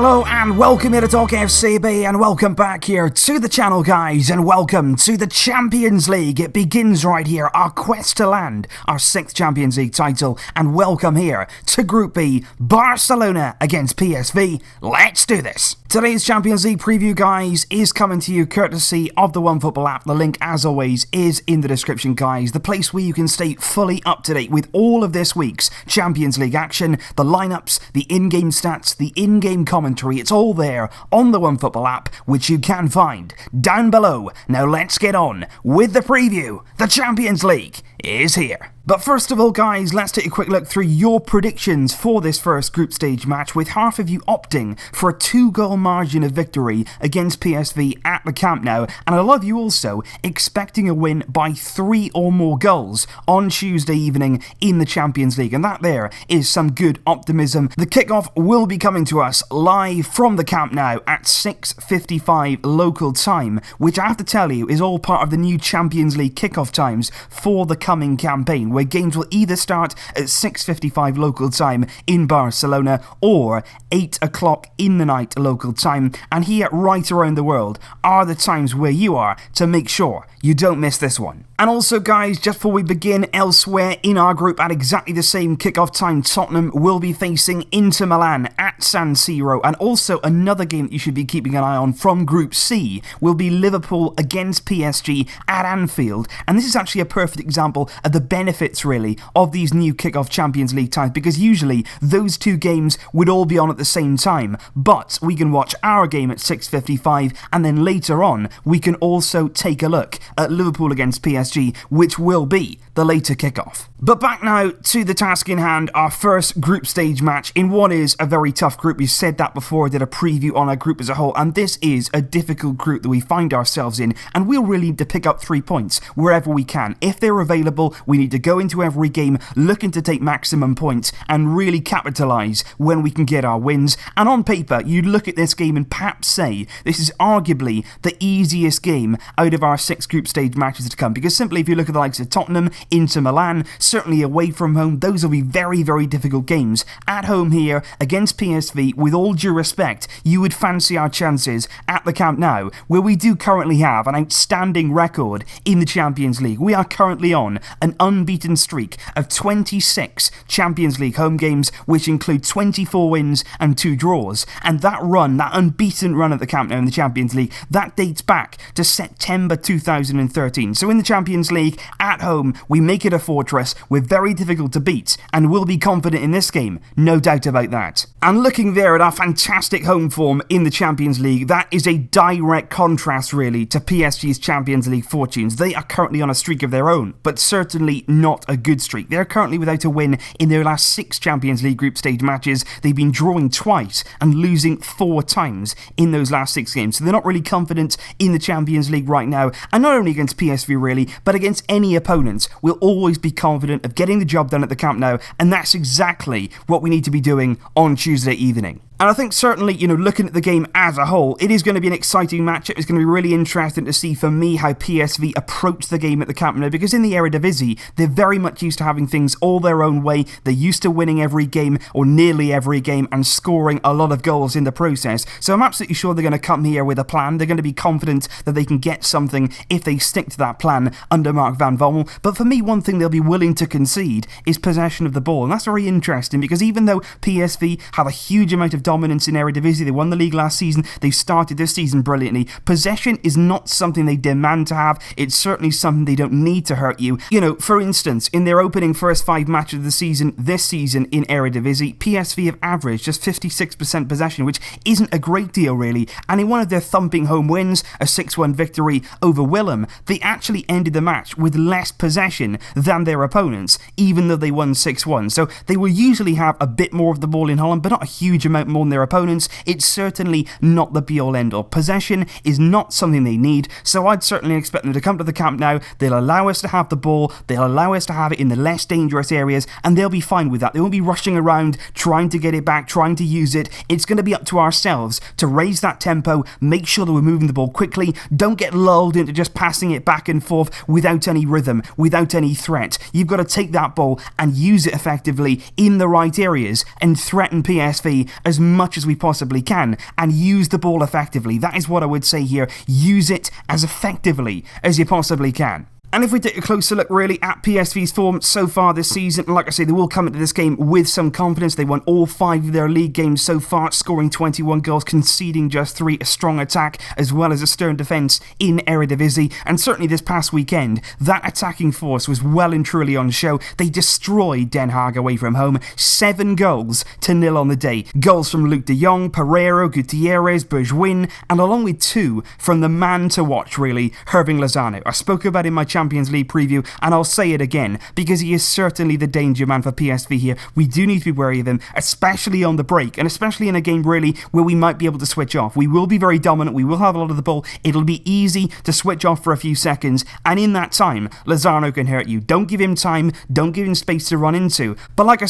Hello and welcome here to Talk FCB and welcome back here to the channel, guys, and welcome to the Champions League. It begins right here, our quest to land our 6th Champions League title, and welcome here to Group B, Barcelona against PSV. Let's do this. Today's Champions League preview, guys, is coming to you courtesy of the OneFootball app. The link, as always, is in the description, guys. The place where you can stay fully up to date with all of this week's Champions League action, the lineups, the in-game stats, the in-game commentary. It's all there on the OneFootball app, which you can find down below. Now let's get on with the preview. The Champions League is here. But first of all, guys, let's take a quick look through your predictions for this first group stage match, with half of you opting for a 2-goal margin of victory against PSV at the Camp Nou, and a lot of you also expecting a win by 3 or more goals on Tuesday evening in the Champions League, and that there is some good optimism. The kickoff will be coming to us live from the Camp Nou at 6:55 local time, which I have to tell you is all part of the new Champions League kickoff times for the coming campaign, where games will either start at 6:55 local time in Barcelona or 8 o'clock in the night local time, and here right around the world are the times where you are to make sure you don't miss this one. And also, guys, just before we begin, elsewhere in our group at exactly the same kickoff time, Tottenham will be facing Inter Milan at San Siro, and also another game that you should be keeping an eye on from Group C will be Liverpool against PSG at Anfield, and this is actually a perfect example of the benefits, really, of these new kickoff Champions League times, because usually those two games would all be on at the same time, but we can watch our game at 6:55, and then later on we can also take a look at Liverpool against PSG, which will be the later kickoff. But back now to the task in hand, our first group stage match in what is a very tough group. We said that before I did a preview on our group as a whole, and this is a difficult group that we find ourselves in, and we'll really need to pick up 3 points wherever we can. If they're available, we need to go into every game looking to take maximum points and really capitalise when we can get our wins. And on paper, you'd look at this game and perhaps say this is arguably the easiest game out of our 6 group stage matches to come, because simply if you look at the likes of Tottenham, Inter Milan, certainly away from home, those will be very, very difficult games. At home here against PSV, with all due respect, you would fancy our chances at the Camp Nou, where we do currently have an outstanding record in the Champions League. We are currently on an unbeaten streak of 26 Champions League home games, which include 24 wins and 2 draws. And that run, that unbeaten run at the Camp Nou in the Champions League, that dates back to September 2013. So in the Champions League, at home, we make it a fortress. We're very difficult to beat, and we'll be confident in this game, no doubt about that. And looking there at our fantastic home form in the Champions League, that is a direct contrast, really, to PSG's Champions League fortunes. They are currently on a streak of their own, but certainly not a good streak. They're currently without a win in their last 6 Champions League group stage matches. They've been drawing twice and losing 4 times in those last 6 games, so they're not really confident in the Champions League right now, and not only against PSV really, but against any opponent. We'll always be confident of getting the job done at the Camp Nou, and that's exactly what we need to be doing on Tuesday evening. And I think certainly, looking at the game as a whole, it is going to be an exciting matchup. It's going to be really interesting to see, for me, how PSV approach the game at the Camp Nou, because in the Eredivisie, they're very much used to having things all their own way. They're used to winning every game, or nearly every game, and scoring a lot of goals in the process. So I'm absolutely sure they're going to come here with a plan. They're going to be confident that they can get something if they stick to that plan under Mark van Bommel. But for me, one thing they'll be willing to concede is possession of the ball. And that's very interesting, because even though PSV have a huge amount of dominance in Eredivisie, they won the league last season, they've started this season brilliantly, possession is not something they demand to have. It's certainly something they don't need to hurt you. For instance, in their opening first 5 matches of the season, this season in Eredivisie, PSV have averaged just 56% possession, which isn't a great deal really, and in one of their thumping home wins, a 6-1 victory over Willem, they actually ended the match with less possession than their opponents, even though they won 6-1. So they will usually have a bit more of the ball in Holland, but not a huge amount more than their opponents. It's certainly not the be-all end-all. Possession is not something they need, so I'd certainly expect them to come to the Camp Nou. They'll allow us to have the ball, they'll allow us to have it in the less dangerous areas, and they'll be fine with that. They won't be rushing around, trying to get it back, trying to use it. It's going to be up to ourselves to raise that tempo, make sure that we're moving the ball quickly, don't get lulled into just passing it back and forth without any rhythm, without any threat. You've got to take that ball and use it effectively in the right areas and threaten PSV as much as we possibly can and use the ball effectively. That is what I would say here. Use it as effectively as you possibly can. And if we take a closer look really at PSV's form so far this season, like I say, they will come into this game with some confidence. They won all 5 of their league games so far, scoring 21 goals, conceding just 3, a strong attack, as well as a stern defence in Eredivisie. And certainly this past weekend, that attacking force was well and truly on show. They destroyed Den Haag away from home, 7-0 on the day. Goals from Luc de Jong, Pereiro, Gutierrez, Bergwijn, and along with 2 from the man to watch really, Hirving Lozano. I spoke about in my Champions League preview, and I'll say it again, because he is certainly the danger man for PSV here. We do need to be wary of him, especially on the break, and especially in a game really where we might be able to switch off. We will be very dominant, we will have a lot of the ball, it'll be easy to switch off for a few seconds, and in that time, Lozano can hurt you. Don't give him time, don't give him space to run into. But like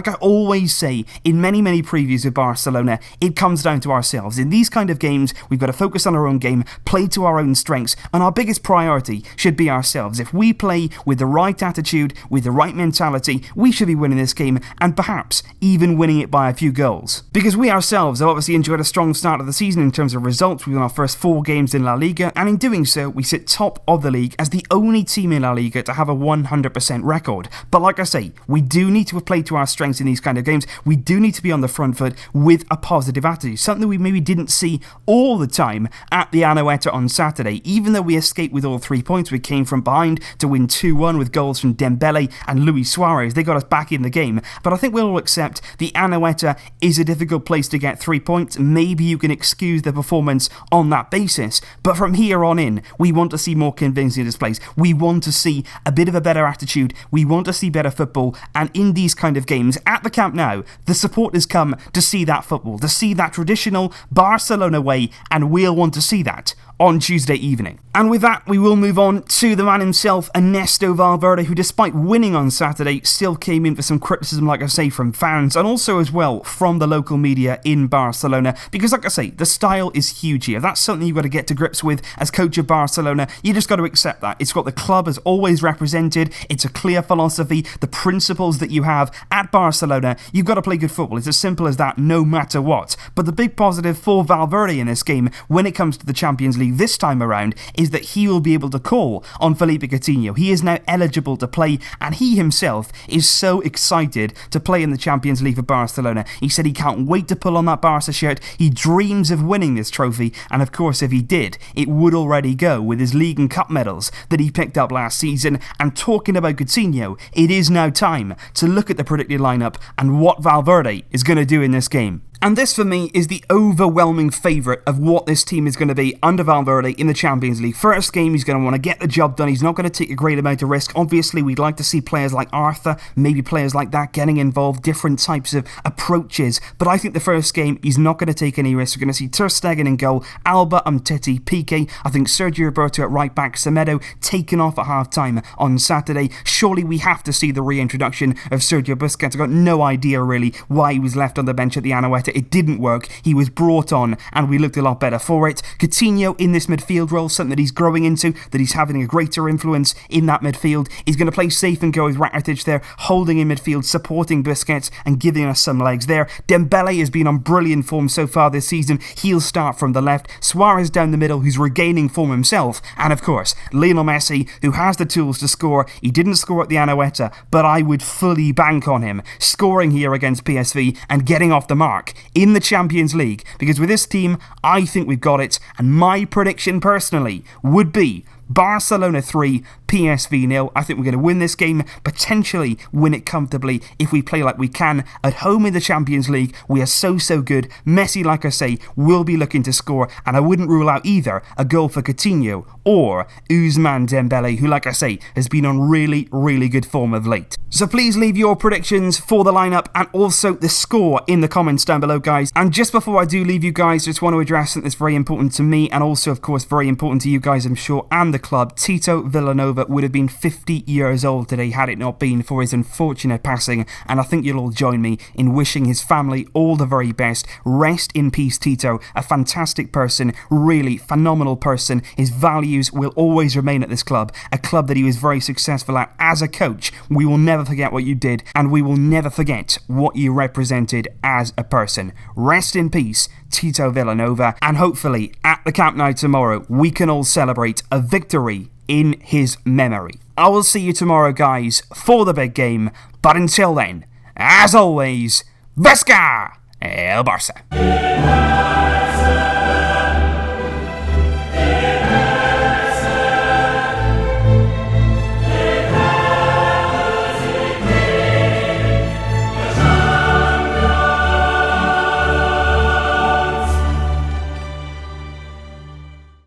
I always say in many previews of Barcelona, it comes down to ourselves. In these kind of games, we've got to focus on our own game, play to our own strengths, and our biggest priority should be ourselves. If we play with the right attitude, with the right mentality, we should be winning this game and perhaps even winning it by a few goals. Because we ourselves have obviously enjoyed a strong start of the season in terms of results. We won our first 4 games in La Liga, and in doing so, we sit top of the league as the only team in La Liga to have a 100% record. But like I say, we do need to play to our strengths in these kind of games. We do need to be on the front foot with a positive attitude, something we maybe didn't see all the time at the Anoeta on Saturday. Even though we escaped with all 3 points, we came from behind to win 2-1 with goals from Dembele and Luis Suarez. They got us back in the game. But I think we'll all accept the Anoeta is a difficult place to get 3 points. Maybe you can excuse the performance on that basis. But from here on in, we want to see more convincing displays. We want to see a bit of a better attitude. We want to see better football. And in these kind of games, at the Camp Nou, the supporters come to see that football, to see that traditional Barcelona way, and we'll want to see that on Tuesday evening. And with that, we will move on to the man himself, Ernesto Valverde, who despite winning on Saturday, still came in for some criticism, like I say, from fans, and also as well from the local media in Barcelona, because like I say, the style is huge here. That's something you've got to get to grips with as coach of Barcelona. You just got to accept that. It's what the club has always represented. It's a clear philosophy, the principles that you have at Barcelona. You've got to play good football. It's as simple as that, no matter what. But the big positive for Valverde in this game, when it comes to the Champions League this time around, is that he will be able to call on Felipe Coutinho. He is now eligible to play, and he himself is so excited to play in the Champions League for Barcelona. He said he can't wait to pull on that Barca shirt. He dreams of winning this trophy, and of course if he did, it would already go with his league and cup medals that he picked up last season. And talking about Coutinho, it is now time to look at the predicted lineup and what Valverde is going to do in this game. And this, for me, is the overwhelming favourite of what this team is going to be under Valverde in the Champions League. First game, he's going to want to get the job done. He's not going to take a great amount of risk. Obviously, we'd like to see players like Arthur, maybe players like that, getting involved, different types of approaches. But I think the first game, he's not going to take any risks. We're going to see Ter Stegen in goal, Alba, Umtiti, Piqué. I think Sergio Roberto at right back, Semedo taken off at half-time on Saturday. Surely we have to see the reintroduction of Sergio Busquets. I've got no idea, really, why he was left on the bench at the Anoeta. It didn't work. He was brought on and we looked a lot better for it. Coutinho in this midfield role, something that he's growing into, that he's having a greater influence in that midfield. He's going to play safe and go with Rakitic there, holding in midfield, supporting Busquets and giving us some legs there. Dembele has been on brilliant form so far this season. He'll start from the left. Suarez down the middle, who's regaining form himself. And of course, Lionel Messi, who has the tools to score. He didn't score at the Anoeta, but I would fully bank on him scoring here against PSV and getting off the mark in the Champions League, because with this team, I think we've got it, and my prediction personally would be Barcelona 3, PSV 0. I think we're going to win this game, potentially win it comfortably if we play like we can at home in the Champions League. We are so good. Messi, like I say, will be looking to score, and I wouldn't rule out either a goal for Coutinho or Ousmane Dembele, who, like I say, has been on really good form of late. So please leave your predictions for the lineup and also the score in the comments down below, guys. And just before I do leave you guys, just want to address something that's very important to me and also, of course, very important to you guys, I'm sure, and the club. Tito Vilanova Vilanova would have been 50 years old today had it not been for his unfortunate passing, and I think you'll all join me in wishing his family all the very best. Rest in peace, Tito. A fantastic person, really phenomenal person. His values will always remain at this club, a club that he was very successful at as a coach. We will never forget what you did, and we will never forget what you represented as a person. Rest in peace, Tito Vilanova, and hopefully at the Camp Nou tomorrow we can all celebrate a victory in his memory. I will see you tomorrow, guys, for the big game, but until then, as always, Visca el Barça!